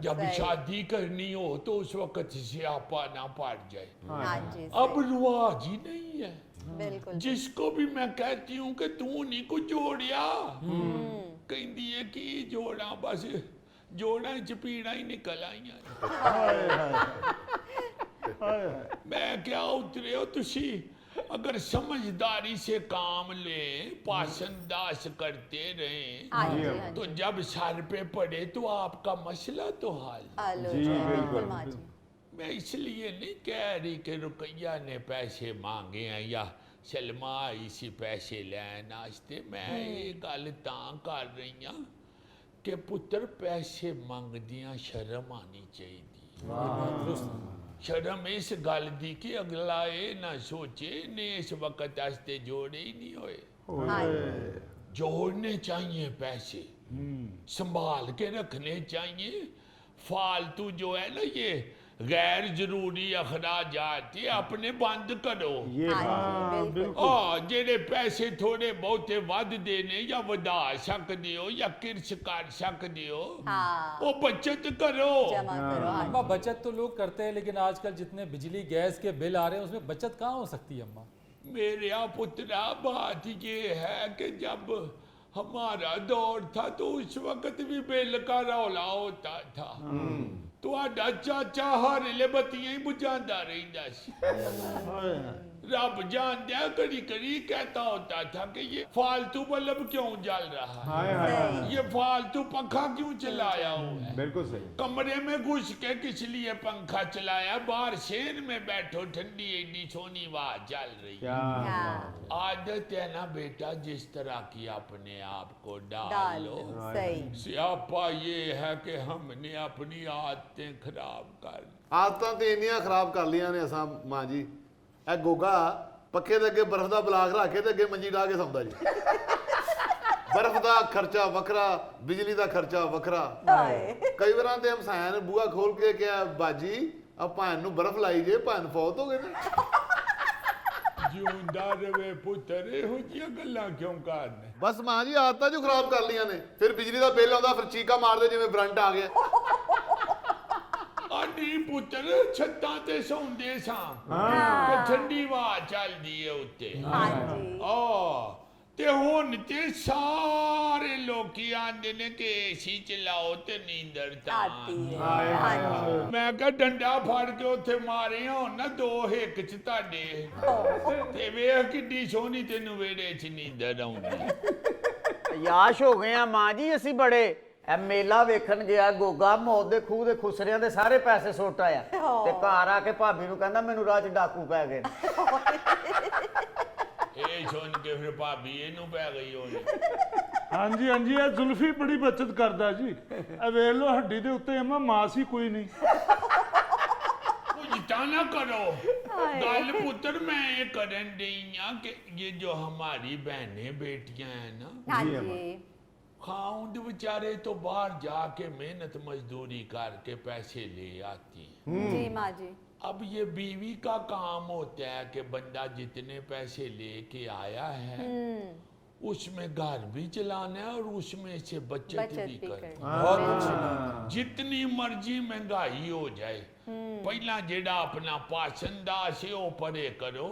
जब शादी करनी हो तो उस वक्त सियापा ना पड़ जाए। हाँ जी अब रिवाज ही नहीं है। बिल्कुल जिसको भी मैं कहती हूँ कि तू नहीं कुछ जोड़िया, कहती है कि जोड़ा, बस जोड़ा चपीड़ा ही निकल आईया। मैं क्या उतरे हो तुसी, अगर समझदारी से काम ले, पासंदास करते रहे, तो जब सर पे पड़े तो आपका मसला तो हल। बिल्कुल माँ जी मैं इसलिए नहीं कह रही कि रुकैया ने पैसे मांगे हैं या सलमा आई सी पैसे लैन आस्ते। मैं ये गल तां कर रही हूँ कि पुत्र पैसे मंगदियां शर्म आनी चाहिए। शर्म इस गल दी कि अगला ये ना सोचे ने इस वक्त आस्ते जोड़े ही नहीं होए। जोड़ने चाहिए पैसे, संभाल के रखने चाहिए। फालतू जो है ना ये गैर जरूरी अखराजात ये अपने बंद करो। जेड़े पैसे थोड़े बहुते वध देने या वधा सकते हो या किरच कर सकते हो, वो बचत करो। अम्मा बचत तो लोग करते हैं, लेकिन आजकल जितने बिजली गैस के बिल आ रहे हैं उसमें बचत कहाँ हो सकती है अम्मा? मेरे पुत्रा बात ये है कि जब हमारा दौर था तो उस वक्त भी बिल का रौला होता था ਤੁਹਾਡਾ ਚਾਚਾ ਹਰ ਵੇਲੇ ਬੱਤੀਆਂ ਹੀ ਬੁਝਾਉਂਦਾ ਰਹਿੰਦਾ ਸੀ रब जानता है कड़ी कड़ी कहता होता था कि ये फालतू बल्ब क्यों जल रहा है, ये फालतू पंखा क्यों चलाया हुआ है। बिल्कुल सही। कमरे में घुस के किस लिए पंखा चलाया, बाहर शेर में बैठो ठंडी एडी सोनी आवाज चल रही है। आदत है ना बेटा, जिस तरह की अपने आप को डाल लो। स्यापा ये है कि हमने अपनी आदतें खराब कर ਆਦਤਾਂ ਤੇ ਇੰਨੀਆਂ ਖਰਾਬ ਕਰ ਲੀਆਂ ਨੇ ਅਸਾਂ ਮਾਂ ਜੀ। ਇਹ ਗੋਗਾ ਪੱਖੇ ਦੇ ਅੱਗੇ ਬਰਫ਼ ਦਾ ਬਲਾਕ ਰੱਖ ਕੇ ਤੇ ਅੱਗੇ ਮੰਜੀ ਢਾ ਕੇ ਸੌਂਦਾ ਜੀ। ਬਰਫ਼ ਦਾ ਖਰਚਾ ਵੱਖਰਾ, ਬਿਜਲੀ ਦਾ ਖਰਚਾ ਵੱਖਰਾ। ਕਈ ਵਾਰਾਂ ਤੇ ਹਮਸਾਇਆਂ ਨੇ ਬੂਹਾ ਖੋਲ ਕੇ ਕਿਹਾ ਬਾਜੀ ਆ ਭੈਣ ਨੂੰ ਬਰਫ਼ ਲਾਈ ਜੇ, ਭੈਣ ਫੌਤ ਹੋ ਗਏ ਨੇ। ਜਿਉਂਦਾ ਰਵੇ ਪੁੱਤਰ, ਇਹੋ ਜਿਹੀਆਂ ਗੱਲਾਂ ਕਿਉਂ ਕਰਨੇ। ਬਸ ਮਾਂ ਜੀ ਆਦਤਾਂ ਜੋ ਖਰਾਬ ਕਰ ਲੀਆਂ ਨੇ। ਫਿਰ ਬਿਜਲੀ ਦਾ ਬਿੱਲ ਆਉਂਦਾ, ਫਿਰ ਚੀਕਾ ਮਾਰਦੇ ਜਿਵੇਂ ਕਰੰਟ ਆ ਗਿਆ। ਆਡੀ ਪੁੱਤਰ ਛੱਤਾਂ ਤੇ ਸੌਂਦੇ ਸਾਂ ਤੇ ਠੰਡੀ ਹਵਾ ਚੱਲਦੀ ਏ ਉੱਤੇ। ਤੇ ਹੁਣ ਤੇ ਸਾਰੇ ਲੋਕੀ ਆਂਦੇ ਨੇ ਕਿ ਏਸੀ ਚਲਾਓ ਤੇ ਨੀਂਦਰ ਤਾਂ ਮੈਂ ਕਿਹਾ ਡੰਡਾ ਫੜ ਕੇ ਉੱਥੇ ਮਾਰੇ ਹੁਣ ਨਾ ਦੋ ਹਿੱਕ ਚ ਤੁਹਾਡੇ ਤੇ ਵੇਖ ਕਿੱਡੀ ਸੋਹਣੀ ਤੈਨੂੰ ਵੇੜੇ ਚ ਨੀਂਦਰ ਆਉਂਦੀ। ਯਾਸ਼ ਹੋ ਗਏ ਆ ਮਾਂ ਜੀ ਅਸੀਂ ਬੜੇ। ਇਹ ਮੇਲਾ ਵੇਖਣ ਗਿਆ ਗੋਗਾ, ਮੌਤ ਦੇ ਖੂਹ ਦੇ ਖੁਸਰਿਆਂ ਦੇ ਸਾਰੇ ਪੈਸੇ ਸੁੱਟ ਆਇਆ ਤੇ ਘਰ ਆ ਕੇ ਭਾਬੀ ਨੂੰ ਕਹਿੰਦਾ ਮੈਨੂੰ ਰਾਹ 'ਚ ਡਾਕੂ ਪੈ ਗਏ। ਇਹ ਸੁਣ ਕੇ ਫਿਰ ਭਾਬੀ ਇਹਨੂੰ ਪੈ ਗਈ ਹੋਣੀ। ਹਾਂਜੀ ਹਾਂਜੀ, ਇਹ ਜ਼ੁਲਫੀ ਬੜੀ ਬੱਚਤ ਕਰਦਾ ਜੀ। ਇਹ ਵੇਖ ਲਓ ਹੱਡੀ ਦੇ ਉੱਤੇ ਐਵੇਂ ਮਾਸ ਹੀ ਕੋਈ ਨਹੀਂ। कुछ ना करो गल पुत्र, मैं ये करन दई हां कि ये जो हमारी बहनें बेटियां हैं ना, खाउंड बेचारे तो बाहर जाके मेहनत मजदूरी करके पैसे ले आती हैं। जी माँ जी। अब ये बीवी का काम होता है कि बंदा जितने पैसे लेके आया है उसमें घर भी चलाना है और उसमें से बचत भी करना। बहुत अच्छी बात। जितनी मर्जी महंगाई हो जाए, पहला जेड़ा अपना पासंदा से ओ परे करो,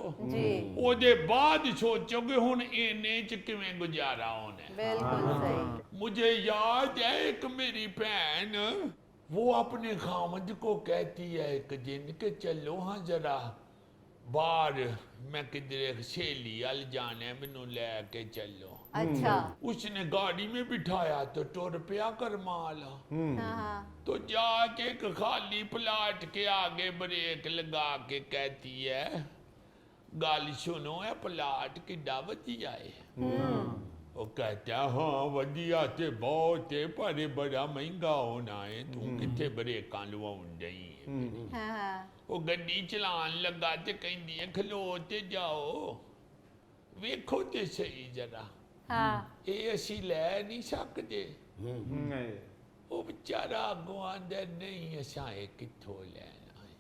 ओदे बाद सोचो कि हुन इन्ने च किवें गुजारा होना है। बिल्कुल सही। मुझे याद है एक मेरी बहन, वो अपने खामद को कहती है एक दिन कि चलो हाँ जरा बाहर, मैं किधर सहेली अल जाना है, मैनू लेके चलो। अच्छा। उसने गाड़ी में बिठाया तो टुर पिया करमाला। तो जाके एक खाली प्लाट के आगे ब्रेक लगा के कहती है गल सुनो, है प्लाट किड्डा वधिया है। वो कहता हाँ वधिया ते बहुत है, पर बड़ा महंगा होना है, तू किथे ब्रेकां लवाउण डई है। वो गड्डी चलान लगा ते कहंदी है खलो ते जाओ, वेखो ते सही जरा ये असी लै नहीं सकते। वो बेचारा अगों आंदा नहीं असां ये कित्थों लैना है,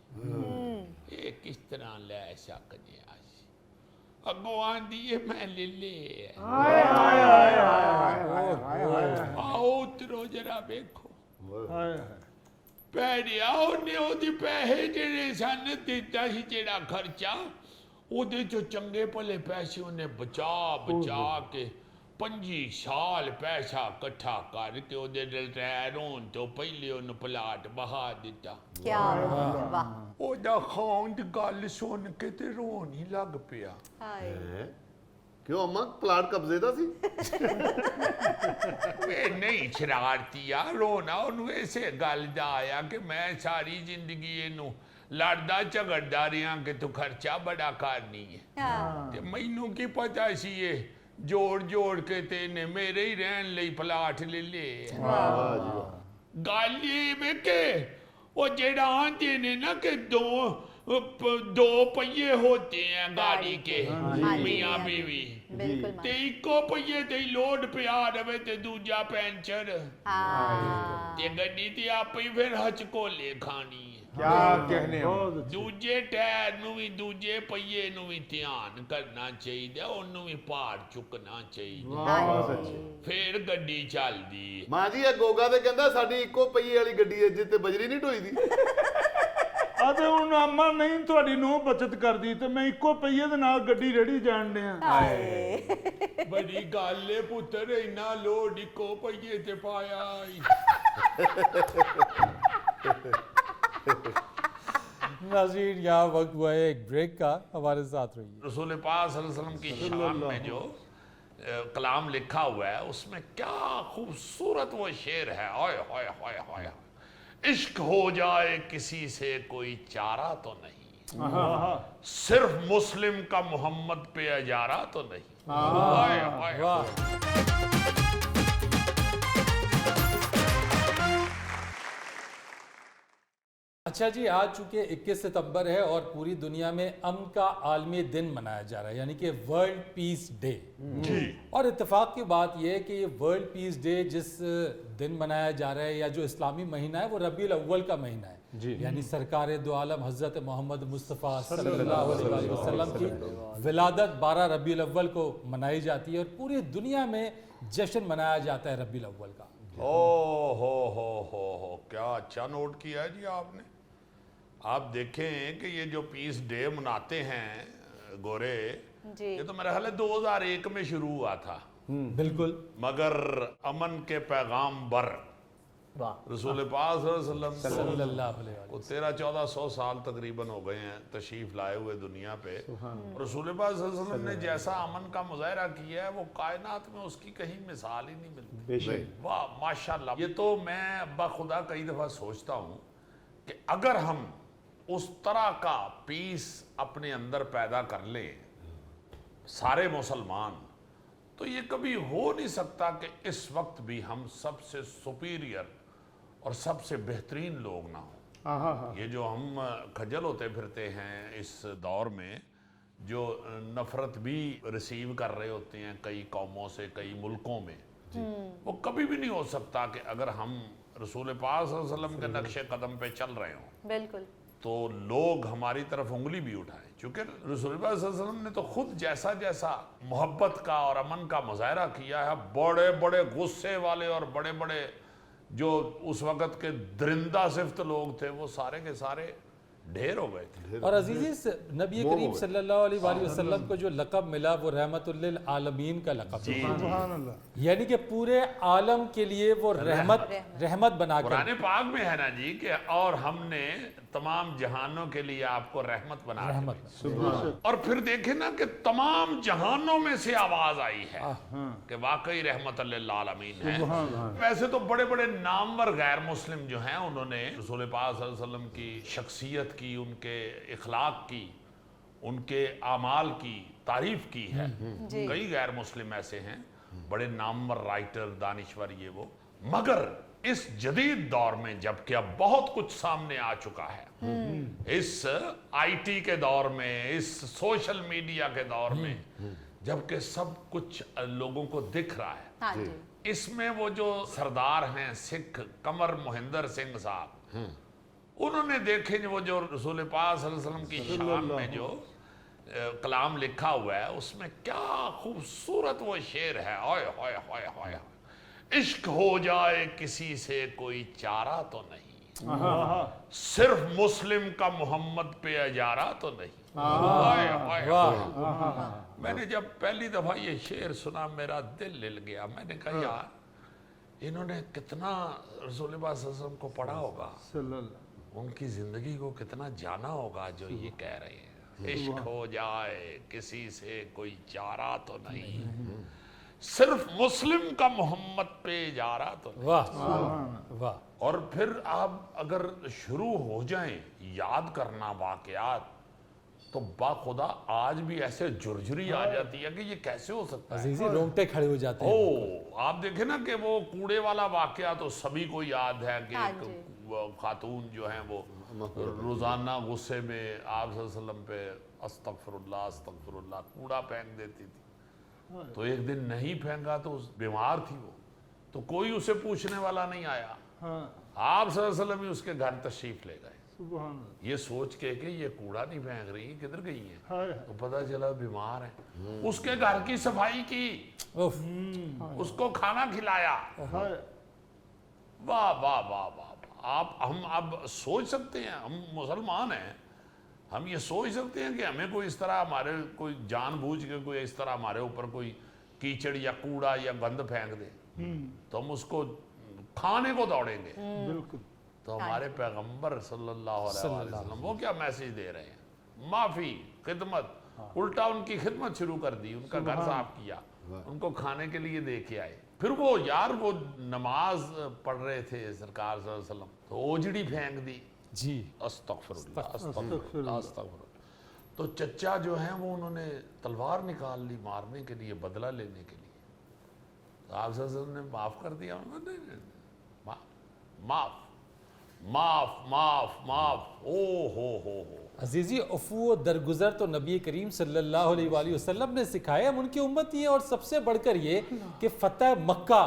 ये किस तरह लै सकते असी। अगों आंदी है मैं ले ले। आओ उतरो जरा वेखो। पैरिया ਉਹਨੇ ਉਹਦੀ ਪੈਸੇ ਜਿਹੜੇ ਸਨ ਦਿੱਤਾ ਸੀ ਜਿਹੜਾ ਖਰਚਾ, ਉਹਦੇ ਚੋਂ ਚੰਗੇ ਭਲੇ ਪੈਸੇ ਉਹਨੇ ਬਚਾ ਕੇ 25 ਸਾਲ ਪੈਸਾ ਇਕੱਠਾ ਕਰਕੇ ਉਹਦੇ ਰਿਟਾਇਰ ਹੋਣ ਤੋਂ ਪਹਿਲੇ ਉਹਨੂੰ ਪਲਾਟ ਬਹਾ ਦਿੱਤਾ। क्या वाह। ਉਹਦਾ ਖਾਣ ਦੀ ਗੱਲ ਸੁਣ ਕੇ ਤੇ ਰੋਣ ਹੀ ਲੱਗ ਪਿਆ। क्यों अम्मा प्लाट कब्जे दा सी? ਵੇ ਨਹੀਂ ਸ਼ਰਾਰਤੀ ਆ, ਰੋਣਾ ਉਹਨੂੰ ਇਸੇ ਗੱਲ ਦਾ ਆਇਆ ਕਿ ਮੈਂ ਸਾਰੀ ਜ਼ਿੰਦਗੀ ਇਹਨੂੰ ਲੜਦਾ ਝਗੜਦਾ ਰਿਹਾ ਕਿ ਤੂੰ ਖਰਚਾ ਬੜਾ ਕਰਨੀ ਹੈ, ਤੇ ਮੈਨੂੰ ਕੀ ਪਤਾ ਸੀ ਇਹ ਜੋੜ ਕੇ ਤੇ ਇਹਨੇ ਮੇਰੇ ਹੀ ਰਹਿਣ ਲਈ ਪਲਾਟ ਲੈ ਲਏ। ਗੱਲ ਇਹ ਵੇ ਕਿ ਉਹ ਜਿਹੜਾ ਆਂਦੇ ਨੇ ਨਾ ਕਿ दो पहिए होते हैं गाड़ी के, मियाँ बीवी, ते इको पहिए ते लोड पे आ रहे ते दूजा पंचर, ते गड्डी ते आपे फिर हचकोले खानी है। क्या कहने दूजे टायर नू भी दूजे पहिए नू भी ध्यान करना चाहिए, ओनू भी भार चुकना चाहिए, फिर गड्डी चलदी। मां जी ये गोगा ते कहंदा साडी इको पहिए वाली गड्डी है जिते बजरी नहीं ढोई दी। ਅਤੇ ਹੁਣ ਅੰਮਾ ਨਹੀਂ ਤੁਹਾਡੀ ਨੂੰ ਬੱਚਤ ਕਰਦੀ ਤੇ ਮੈਂ ਇੱਕੋ ਪਹੀਏ ਦੇ ਨਾਲ ਗੱਡੀ ਰੇੜੀ ਜਾਣ ਡਿਆ। बड़ी गल है पुत्र, इन्ना लोड इको पहिए ते पाया। नाज़रीन, यहाँ वक्त हुआ है एक ब्रेक का, हमारे साथ रहिए। रसूल पाक सल्लल्लाहु अलैहि वसल्लम की शान में जो कलाम लिखा हुआ है उसमें क्या खूबसूरत वो शेर है। ओए होए होए होए, इश्क हो जाए किसी से कोई चारा तो नहीं, सिर्फ मुस्लिम का मोहम्मद पे अजारा तो नहीं। ओए होए वाह। अच्छा जी, आज चूंकि 21 सितंबर है और पूरी दुनिया में अमन का आलमी दिन मनाया जा रहा है, यानी कि वर्ल्ड पीस डे। और इत्तेफाक की बात यह है कि ये वर्ल्ड पीस डे जिस दिन मनाया जा रहा है, या जो इस्लामी महीना है, वो रबीउल अव्वल का महीना है। यानी सरकार दो आलम हज़रत मोहम्मद मुस्तफ़ा सल्लल्लाहु अलैहि वसल्लम की विलादत 12 रबीउल अव्वल को मनाई जाती है और पूरी दुनिया में जश्न मनाया जाता है रबीउल अव्वल का। ओ हो, क्या अच्छा नोट किया है जी आपने। आप देखें कि ये जो पीस डे मनाते हैं गोरे, ये तो मेरा ख्याल है 2001 में शुरू हुआ था। बिल्कुल। मगर अमन के पैगाम बर रसूल पाक सल्लल्लाहु अलैहि वसल्लम को 1300-1400 साल तकरीबन हो गए हैं तशरीफ लाए हुए दुनिया पे। रसूल पाक सल्लल्लाहु अलैहि वसल्लम ने जैसा अमन का मुजाहरा किया है वो कायनात में उसकी कहीं मिसाल ही नहीं मिलती। वाह माशाल्लाह। ये तो मैं बाखुदा कई दफ़ा सोचता हूँ कि अगर हम उस तरह का पीस अपने अंदर पैदा कर लें सारे मुसलमान, तो ये कभी हो नहीं सकता कि इस वक्त भी हम सबसे सुपीरियर और सबसे बेहतरीन लोग ना हो। ये जो हम खजल होते फिरते हैं इस दौर में, जो नफरत भी रिसीव कर रहे होते हैं कई कौमों से, कई मुल्कों में, वो कभी भी नहीं हो सकता कि अगर हम रसूल पाक सल्लल्लाहु अलैहि वसल्लम के नक्शे कदम पे चल रहे हों बिल्कुल, तो लोग हमारी तरफ उंगली भी उठाएं। क्योंकि रसूल पाक सल्लल्लाहु अलैहि वसल्लम ने तो खुद जैसा जैसा मोहब्बत का और अमन का मुजाहरा किया है, बड़े बड़े गुस्से वाले और बड़े बड़े जो उस वक़्त के दरिंदा सिफ्त लोग थे वो सारे के सारे ढेर हो गए थे। और अजीज़ी, नबी करीम सल्लल्लाहु अलैहि वसल्लम को जो लक़ब मिला वो रहमतुल लिल आलमीन का लक़ब, यानी कि पूरे आलम के लिए वो रहमत बनाकर। कुरान पाक में है ना जी कि और हमने तमाम जहानों के लिए आपको रहमत बना दी। और फिर देखे ना कि तमाम जहानों में से आवाज आई है कि वाकई रहमत लिल आलमीन है। वैसे तो बड़े बड़े नामवर गैर मुस्लिम जो हैं उन्होंने रसूल पाक सल्लल्लाहु अलैहि वसल्लम की शख्सियत की, उनके इखलाक की, उनके आमाल की तारीफ की है। कई गैर मुस्लिम ऐसे हैं बड़े नामवर राइटर, दानिश्वर, ये वो। मगर इस जदीद दौर में जबकि अब बहुत कुछ सामने आ चुका है, इस आईटी के दौर में, इस सोशल मीडिया के दौर में, जबकि सब कुछ लोगों को दिख रहा है, हाँ जी, इसमें वो जो सरदार हैं सिख कमर मोहिंदर सिंह साहब, उन्होंने देखे वो जो रसूल पाक सल्लल्लाहु अलैहि वसल्लम की शान में जो कलाम लिखा हुआ है उसमें क्या खूबसूरत वो शेर है। ओए होए होए होए, इश्क हो जाए किसी से कोई चारा तो नहीं, सिर्फ मुस्लिम का मोहम्मद पे अजारा तो नहीं। ओए होए होए। मैंने जब पहली दफा ये शेर सुना मेरा दिल हिल गया। मैंने कहा यार इन्होंने कितना रसूल पाक सल्लल्लाहु अलैहि वसल्लम को पढ़ा होगा, उनकी जिंदगी को कितना जाना होगा जो ये कह रहे हैं। इश्क हो जाए किसी से कोई चारा तो नहीं, सिर्फ मुस्लिम का मोहम्मद पे जारा तो नहीं। वाह वाह। और फिर आप अगर शुरू हो जाएं याद करना वाकयात, तो बाखुदा आज भी ऐसे झुरझुरी आ जाती है कि ये कैसे हो सकता है। अजीज़ी, रोंगटे खड़े हो जाते हैं। ओ, आप देखें ना कि वो कूड़े वाला वाकया तो सभी को याद है कि हाँ एक खातून जो है वो रोजाना गुस्से में आप सल्लल्लाहु अलैहि वसल्लम पे अस्तगफिरुल्लाह अस्तगफिरुल्लाह कूड़ा फेंक देती थी। तो एक दिन नहीं फेंका तो बीमार थी वो, तो कोई उसे पूछने वाला नहीं आया। आप सल्लल्लाहु अलैहि वसल्लम ही उसके घर तशरीफ ले गए, ये सोच के कि ये कूड़ा नहीं फेंक रही, किधर गई है, तो पता चला बीमार है। उसके घर की सफाई की, उसको खाना खिलाया। वाह वाह वाह वाह। आप हम अब सोच सकते हैं, हम मुसलमान हैं, हम ये सोच सकते हैं कि हमें कोई इस तरह हमारे कोई जानबूझ के कोई इस तरह हमारे ऊपर कोई कीचड़ या कूड़ा या गंद फेंक दे तो हम उसको खाने को दौड़ेंगे। बिल्कुल। तो हमारे पैगंबर सल्लल्लाहु अलैहि वसल्लम वो क्या मैसेज दे रहे हैं? माफी, खिदमत, उल्टा उनकी खिदमत शुरू कर दी, उनका घर साफ किया, उनको खाने के लिए दे के आए। फिर वो यार वो नमाज पढ़ रहे थे सरकार सल्लल्लाहु अलैहि वसल्लम, तो ओजड़ी फेंक दी। जी अस्तगफिरुल्लाह, अस्तगफिरुल्लाह, अस्तगफिरुल्लाह। तो चचा जो हैं वो उन्होंने तलवार निकाल ली मारने के लिए, बदला लेने के लिए। तो आप सल्लल्लाहु अलैहि वसल्लम ने माफ कर दिया, माफ माफ माफ माफ। ओ हो। अजीजी अफू दरगुजर तो नबी करीम सल्लल्लाहु अलैहि वसल्लम ने सिखाया, हम उनकी उम्मत ही है। और सबसे बढ़कर ये कि फतह मक्का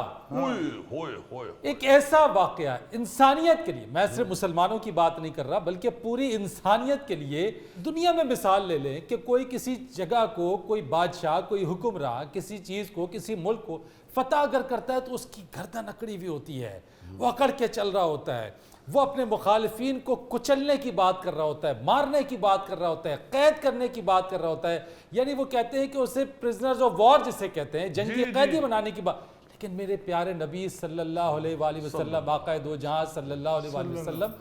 एक ऐसा वाकया इंसानियत के लिए, मैं सिर्फ मुसलमानों की बात नहीं कर रहा बल्कि पूरी इंसानियत के लिए, दुनिया में मिसाल ले लें कि कोई किसी जगह को, कोई बादशाह, कोई हुक्मरान किसी चीज़ को, किसी मुल्क को फतह अगर करता है तो उसकी गर्दन अकड़ी हुई होती है, वो अकड़ के चल रहा होता है, वो अपने मुखालिफिन को कुचलने की बात कर रहा होता है, मारने की बात कर रहा होता है, कैद करने की बात कर रहा होता है। यानी वो कहते हैं कि उसे प्रिजनर्स ऑफ वॉर जिसे कहते हैं, जंगी कैदी बनाने की बात। लेकिन मेरे प्यारे नबी सल्लल्लाहु अलैहि वसल्लम, आक़ाए दो जहां सल्लल्लाहु अलैहि वसल्लम,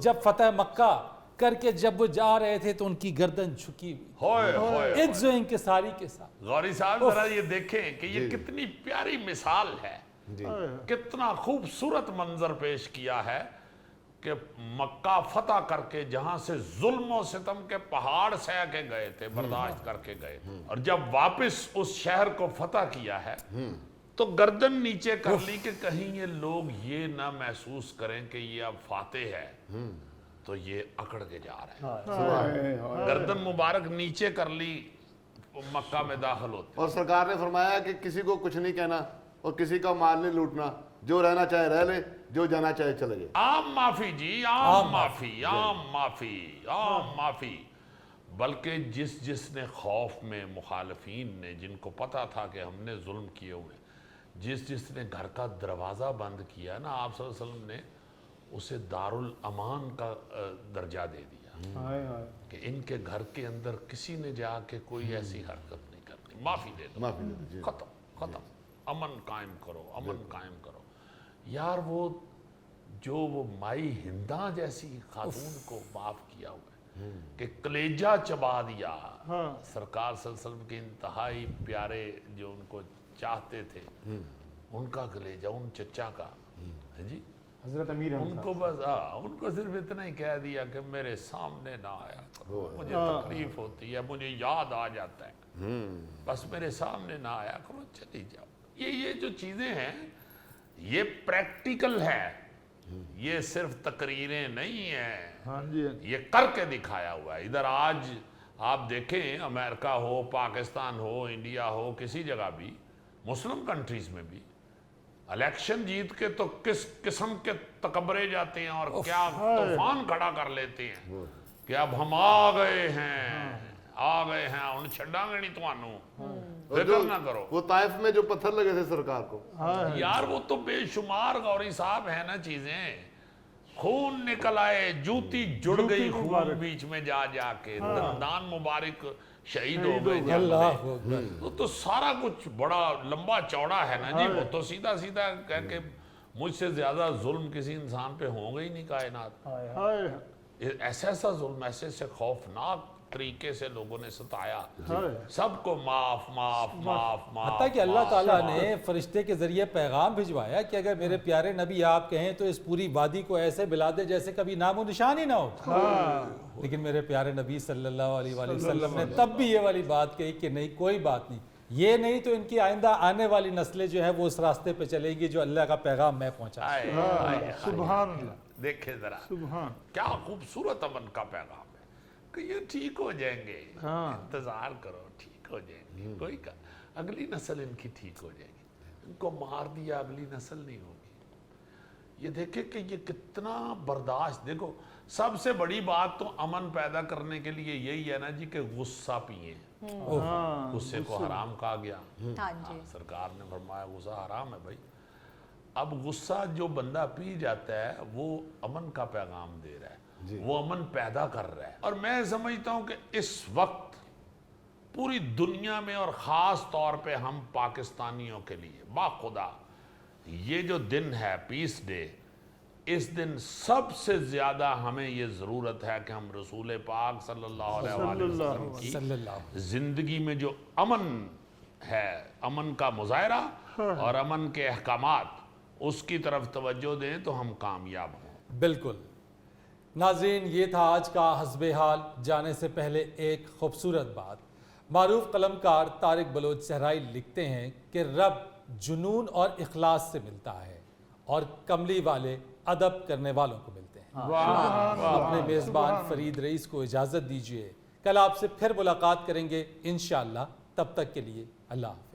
जब फतह मक्का करके जब वो जा रहे थे तो उनकी गर्दन झुकी हुई, इज्ज़ो इंकिसारी के साथ। गौरी साहब जरा ये देखें कि ये कितनी प्यारी मिसाल है, कितना खूबसूरत मंजर पेश किया है कि मक्का फतह करके जहां से जुल्म और सितम के पहाड़ सह के गए थे, बर्दाश्त करके गए, और जब वापस उस शहर को फतह किया है तो गर्दन नीचे कर ली कि कहीं ये लोग ये ना महसूस करें कि ये अब फातेह है, तो ये अकड़ के जा रहे हैं। गर्दन मुबारक नीचे कर ली, मक्का में दाखिल होते। और सरकार ने फरमाया कि किसी को कुछ नहीं कहना और किसी का माल नहीं लूटना, जो रहना चाहे रह ले, जो जाना चाहे चले जाए। आम माफी जी, आम माफी, आम माफी, आम माफी। बल्कि जिसने खौफ में, मुखालिफीन ने, जिनको पता था कि हमने जुल्म किए हुए, जिसने घर का दरवाज़ा बंद किया ना, आप सल्लल्लाहु अलैहि वसल्लम ने उसे दारुल अमान का दर्जा दे दिया कि इनके घर के अंदर किसी ने जाके कोई ऐसी हरकत नहीं करनी, माफी दे दो, माफी दे दो, खत्म खत्म, अमन कायम करो, अमन कायम करो। यार वो जो वो माई हिंदा जैसी खातून को माफ किया हुआ है कि कलेजा चबा दिया। सरकार सल्लल्लाहु अलैहि वसल्लम के इंतहाई प्यारे जो उनको चाहते थे, उनका कलेजा, उन चचा का, है जी, हजरत अमीर उनको बस उनको सिर्फ इतना ही कह दिया कि मेरे सामने ना आया करो, मुझे तकलीफ होती है, मुझे याद आ जाता है, बस मेरे सामने ना आया करो, चली जाओ। ये जो चीजें हैं ये प्रैक्टिकल है, ये सिर्फ तकरीरें नहीं है, ये करके दिखाया हुआ है। इधर आज आप देखें, अमेरिका हो, पाकिस्तान हो, इंडिया हो, किसी जगह भी, मुस्लिम कंट्रीज में भी इलेक्शन जीत के तो किस किस्म के तकबरे जाते हैं और क्या तूफान खड़ा कर लेते हैं कि अब हम आ गए हैं, आ गए हैं, उन छड़ांगे नहीं तुहानू, फिक्र ना करो। वो ताइफ में जो पत्थर लगे थे सरकार को, यार वो तो बेशुमार गौरी साहब है ना चीजें, खून निकल आए, जूती जुड़ गई खून बीच में जा जाके, दंदान मुबारक शहीद हो गए। तो सारा कुछ बड़ा लंबा चौड़ा है ना जी, वो तो सीधा सीधा कह के मुझसे ज्यादा जुल्म किसी इंसान पे होगा ही नहीं कायनात। ऐसा जुल्म, ऐसे खौफनाक तरीके से लोगों ने सताया, सबको माफ माफ माफ माफ। हत्ता कि अल्लाह ताला ने फरिश्ते के जरिए पैगाम भिजवाया कि अगर मेरे प्यारे नबी आप कहें तो इस पूरी वादी को ऐसे मिला दे जैसे कभी नामो निशान ही ना हो। लेकिन मेरे प्यारे नबी सल्लल्लाहु अलैहि वसल्लम ने तब भी ये वाली बात कही कि नहीं, कोई बात नहीं, ये नहीं तो इनकी आइंदा आने वाली नस्लें जो है वो उस रास्ते पे चलेगी जो अल्लाह का पैगाम मैं पहुंचा। सुभान अल्लाह। देखे जरा क्या खूबसूरत अमन का पैगाम है कि ये ठीक हो जाएंगे, इंतजार करो, ठीक हो जाएंगे, कोई का अगली नस्ल इनकी ठीक हो जाएगी, इनको मार दिया अगली नस्ल नहीं होगी। ये देखे कि ये कितना बर्दाश्त। देखो सबसे बड़ी बात तो अमन पैदा करने के लिए यही है ना जी कि गुस्सा पिए, गुस्से को हराम कहा गया। सरकार ने फरमाया गुस्सा हराम है भाई। अब गुस्सा जो बंदा पी जाता है वो अमन का पैगाम दे रहा है, वो अमन पैदा कर रहा है। और मैं समझता हूं कि इस वक्त पूरी दुनिया में और ख़ास तौर पे हम पाकिस्तानियों के लिए बाखुदा ये जो दिन है पीस डे, इस दिन सबसे ज़्यादा हमें ये ज़रूरत है कि हम रसूल पाक सल्लल्लाहु अलैहि वसल्लम की ज़िंदगी में जो अमन है, अमन का मुजाहरा और अमन के अहकामात, उसकी तरफ तवज्जो दें तो हम कामयाब हों। बिल्कुल नाज़रीन, ये था आज का हस्बे हाल। जाने से पहले एक खूबसूरत बात। मारूफ कलमकार तारिक बलोच सहराई लिखते हैं कि रब जुनून और इखलास से मिलता है और कमली वाले अदब करने वालों को मिलते हैं। अपने मेज़बान फरीद रईस को इजाज़त दीजिए। कल आपसे फिर मुलाकात करेंगे इंशाअल्लाह। तब तक के लिए अल्लाह हाफ़िज़।